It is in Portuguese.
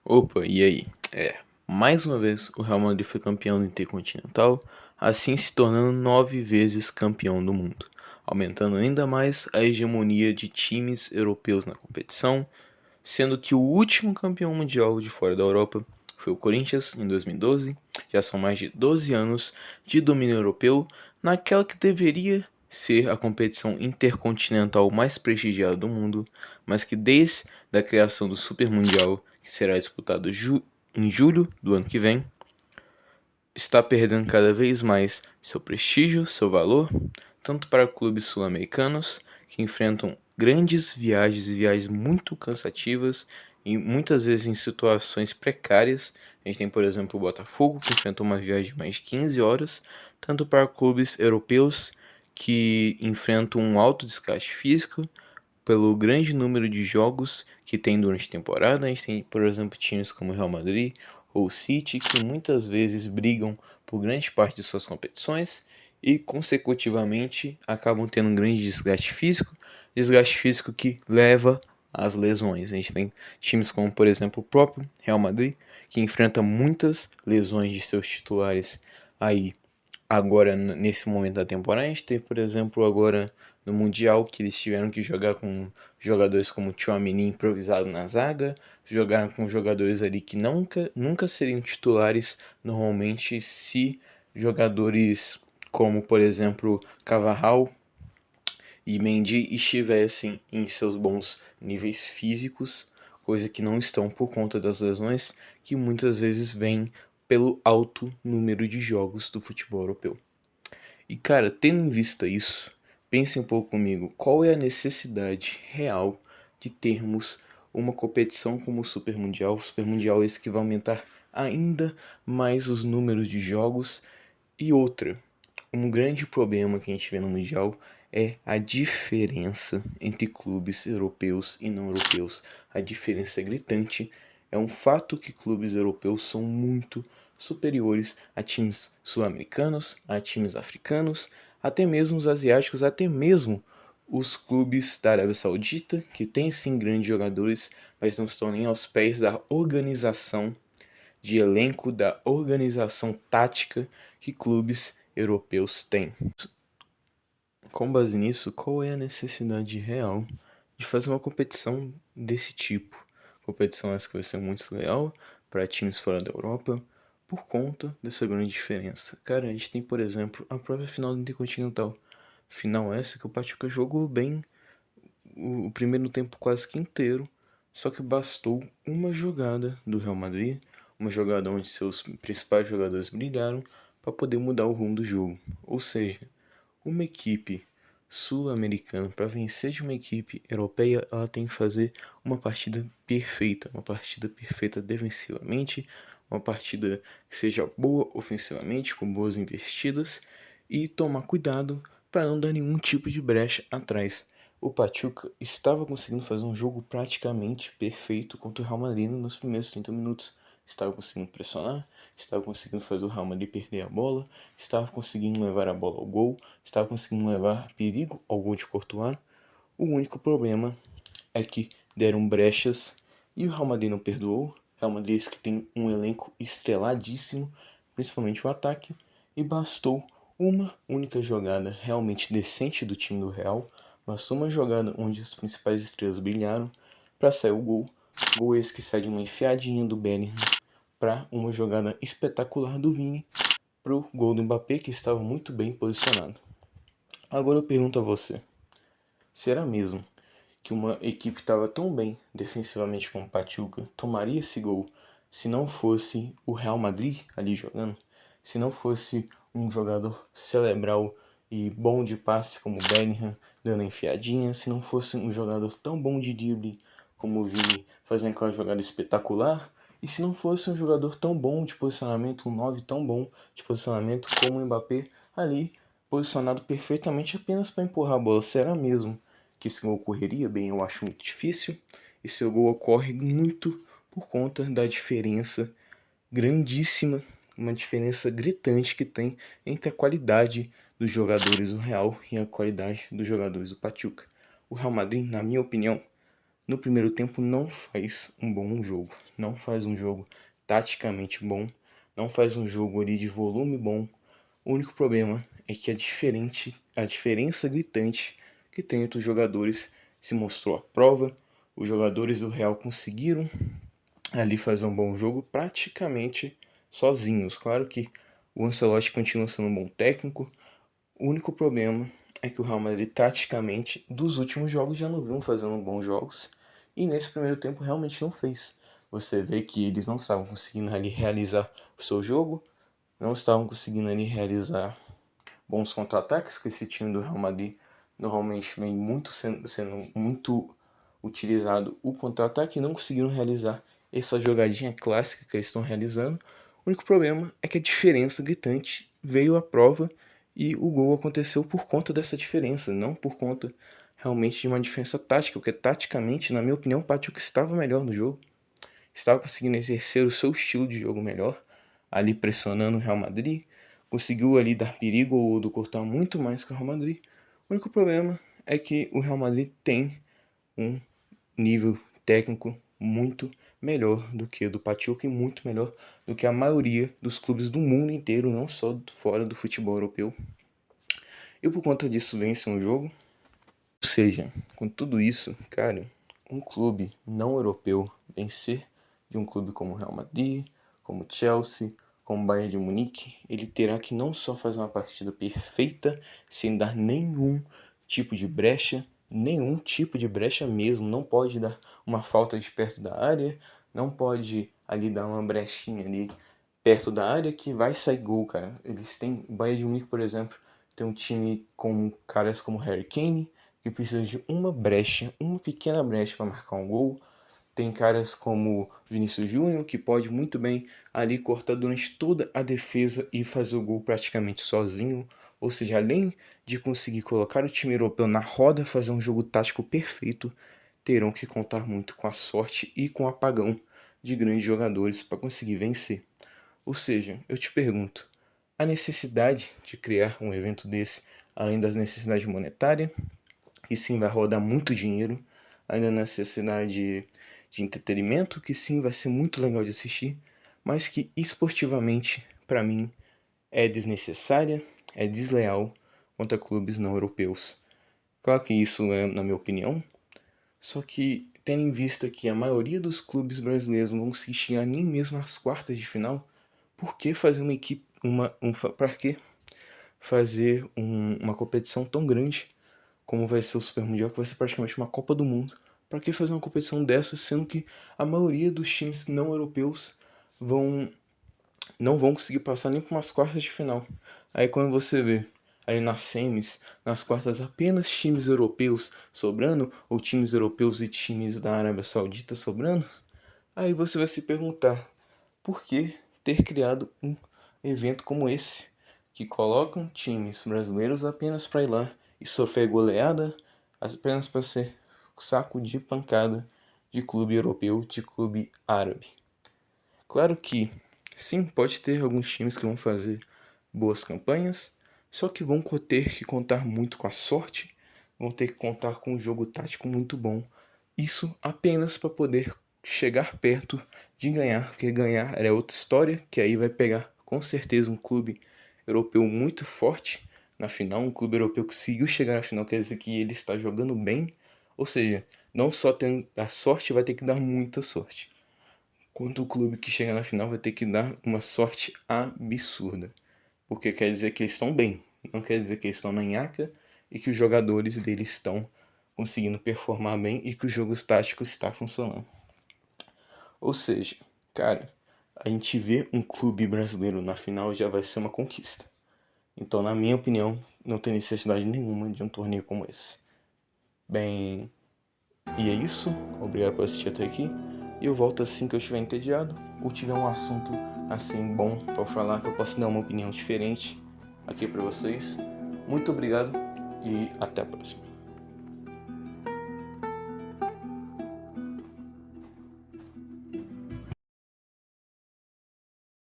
Opa, e aí? Mais uma vez o Real Madrid foi campeão do Intercontinental, assim se tornando 9 vezes campeão do mundo, aumentando ainda mais a hegemonia de times europeus na competição, sendo que o último campeão mundial de fora da Europa foi o Corinthians em 2012. Já são mais de 12 anos de domínio europeu naquela que deveria ser a competição intercontinental mais prestigiada do mundo, mas que desde a criação do Super Mundial, que será disputado em julho do ano que vem, está perdendo cada vez mais seu prestígio, seu valor, tanto para clubes sul-americanos que enfrentam grandes viagens e viagens muito cansativas e muitas vezes em situações precárias. A gente tem, por exemplo, o Botafogo, que enfrenta uma viagem de mais de 15 horas, tanto para clubes europeus que enfrentam um alto desgaste físico pelo grande número de jogos que tem durante a temporada. A gente tem, por exemplo, times como o Real Madrid ou o City que muitas vezes brigam por grande parte de suas competições e, consecutivamente, acabam tendo um grande desgaste físico que leva às lesões. A gente tem times como, por exemplo, o próprio Real Madrid, que enfrenta muitas lesões de seus titulares aí agora nesse momento da temporada. A gente tem, por exemplo, agora no Mundial, que eles tiveram que jogar com jogadores como Tchouaméni improvisado na zaga, jogar com jogadores ali que nunca seriam titulares normalmente se jogadores como, por exemplo, Carvajal e Mendy estivessem em seus bons níveis físicos, coisa que não estão por conta das lesões que muitas vezes vêm pelo alto número de jogos do futebol europeu. E cara, tendo em vista isso, pense um pouco comigo, qual é a necessidade real de termos uma competição como o Super Mundial esse que vai aumentar ainda mais os números de jogos. E outra, um grande problema que a gente vê no Mundial é a diferença entre clubes europeus e não europeus. A diferença é gritante. É um fato que clubes europeus são muito superiores a times sul-americanos, a times africanos, até mesmo os asiáticos, até mesmo os clubes da Arábia Saudita, que tem sim grandes jogadores, mas não estão nem aos pés da organização de elenco, da organização tática que clubes europeus têm. Com base nisso, qual é a necessidade real de fazer uma competição desse tipo? Competição essa que vai ser muito desleal para times fora da Europa por conta dessa grande diferença. Cara, a gente tem, por exemplo, a própria final do Intercontinental. Final essa que o Pachuca jogou bem o primeiro tempo quase que inteiro, só que bastou uma jogada do Real Madrid, uma jogada onde seus principais jogadores brilharam para poder mudar o rumo do jogo. Ou seja, uma equipe sul-americana para vencer de uma equipe europeia, ela tem que fazer uma partida perfeita defensivamente, uma partida que seja boa ofensivamente, com boas investidas e tomar cuidado para não dar nenhum tipo de brecha atrás. O Pachuca estava conseguindo fazer um jogo praticamente perfeito contra o Real Madrid nos primeiros 30 minutos. Estava conseguindo pressionar, estava conseguindo fazer o Real Madrid perder a bola, estava conseguindo levar a bola ao gol, estava conseguindo levar perigo ao gol de Courtois. O único problema é que deram brechas e o Real Madrid não perdoou. O Real Madrid que tem um elenco estreladíssimo, principalmente o ataque, e bastou uma única jogada realmente decente do time do Real, bastou uma jogada onde as principais estrelas brilharam para sair o gol. Gol esse que sai de uma enfiadinha do Bellingham para uma jogada espetacular do Vini para o gol do Mbappé, que estava muito bem posicionado. Agora eu pergunto a você, será mesmo que uma equipe estava tão bem defensivamente como o Pachuca tomaria esse gol se não fosse o Real Madrid ali jogando? Se não fosse um jogador cerebral e bom de passe como o Bellingham dando enfiadinha, se não fosse um jogador tão bom de drible como o Vini fazendo aquela jogada espetacular, e se não fosse um jogador tão bom de posicionamento, um 9 tão bom de posicionamento como o Mbappé ali posicionado perfeitamente apenas para empurrar a bola, será mesmo que esse gol ocorreria? Bem, eu acho muito difícil. Esse gol ocorre muito por conta da diferença grandíssima, uma diferença gritante que tem entre a qualidade dos jogadores do Real e a qualidade dos jogadores do Pachuca. O Real Madrid, na minha opinião, no primeiro tempo não faz um bom jogo, não faz um jogo taticamente bom, não faz um jogo ali de volume bom. O único problema é que a diferença gritante que tem entre os jogadores se mostrou à prova. Os jogadores do Real conseguiram ali fazer um bom jogo praticamente sozinhos. Claro que o Ancelotti continua sendo um bom técnico. O único problema é que o Real Madrid, taticamente, dos últimos jogos já não vinham fazendo bons jogos. E nesse primeiro tempo realmente não fez. Você vê que eles não estavam conseguindo ali realizar o seu jogo, não estavam conseguindo ali realizar bons contra-ataques, que esse time do Real Madrid normalmente vem muito sendo muito utilizado o contra-ataque e não conseguiram realizar essa jogadinha clássica que eles estão realizando. O único problema é que a diferença gritante veio à prova e o gol aconteceu por conta dessa diferença, não por conta realmente de uma diferença tática, porque taticamente, na minha opinião, o Pachuca estava melhor no jogo, estava conseguindo exercer o seu estilo de jogo melhor, ali pressionando o Real Madrid, conseguiu ali dar perigo ou do cortar muito mais que o Real Madrid. O único problema é que o Real Madrid tem um nível técnico muito melhor do que o do Pachuca e muito melhor do que a maioria dos clubes do mundo inteiro, não só fora do futebol europeu. E por conta disso vence um jogo. Ou seja, com tudo isso, cara, um clube não europeu vencer de um clube como o Real Madrid, como o Chelsea, como o Bayern de Munique, ele terá que não só fazer uma partida perfeita, sem dar nenhum tipo de brecha mesmo, não pode dar uma falta de perto da área, não pode ali dar uma brechinha ali perto da área que vai sair gol, cara. Eles têm, o Bayern de Munique, por exemplo, tem um time com caras como Harry Kane, que precisa de uma brecha, uma pequena brecha para marcar um gol. Tem caras como Vinícius Júnior, que pode muito bem ali cortar durante toda a defesa e fazer o gol praticamente sozinho. Ou seja, além de conseguir colocar o time europeu na roda, fazer um jogo tático perfeito, terão que contar muito com a sorte e com o apagão de grandes jogadores para conseguir vencer. Ou seja, eu te pergunto, a necessidade de criar um evento desse, além das necessidades monetárias, e sim vai rodar muito dinheiro, ainda na necessidade de entretenimento, que sim vai ser muito legal de assistir, mas que esportivamente, para mim, é desnecessária, é desleal contra clubes não europeus. Claro que isso é na minha opinião, só que tendo em vista que a maioria dos clubes brasileiros não vão conseguir chegar nem mesmo às quartas de final, por que fazer uma equipe, para que fazer uma competição tão grande como vai ser o Super Mundial, que vai ser praticamente uma Copa do Mundo? Para que fazer uma competição dessa, sendo que a maioria dos times não europeus vão não vão conseguir passar nem para umas quartas de final? Aí quando você vê ali nas semis, nas quartas, apenas times europeus sobrando, ou times europeus e times da Arábia Saudita sobrando, aí você vai se perguntar por que ter criado um evento como esse, que colocam times brasileiros apenas para ir lá e sofrer goleada, apenas para ser saco de pancada de clube europeu, de clube árabe. Claro que, sim, pode ter alguns times que vão fazer boas campanhas, só que vão ter que contar muito com a sorte, vão ter que contar com um jogo tático muito bom. Isso apenas para poder chegar perto de ganhar, porque ganhar é outra história, que aí vai pegar com certeza um clube europeu muito forte na final, um clube europeu que conseguiu chegar na final, quer dizer que ele está jogando bem, ou seja, não só tem a sorte, vai ter que dar muita sorte. Quanto o clube que chega na final vai ter que dar uma sorte absurda. Porque quer dizer que eles estão bem, não quer dizer que eles estão na nhaca e que os jogadores deles estão conseguindo performar bem e que o jogo tático está funcionando. Ou seja, cara, a gente vê um clube brasileiro na final já vai ser uma conquista. Então, na minha opinião, não tem necessidade nenhuma de um torneio como esse. Bem, e é isso. Obrigado por assistir até aqui. E eu volto assim que eu estiver entediado ou tiver um assunto assim bom para falar, que eu possa dar uma opinião diferente aqui para vocês. Muito obrigado e até a próxima.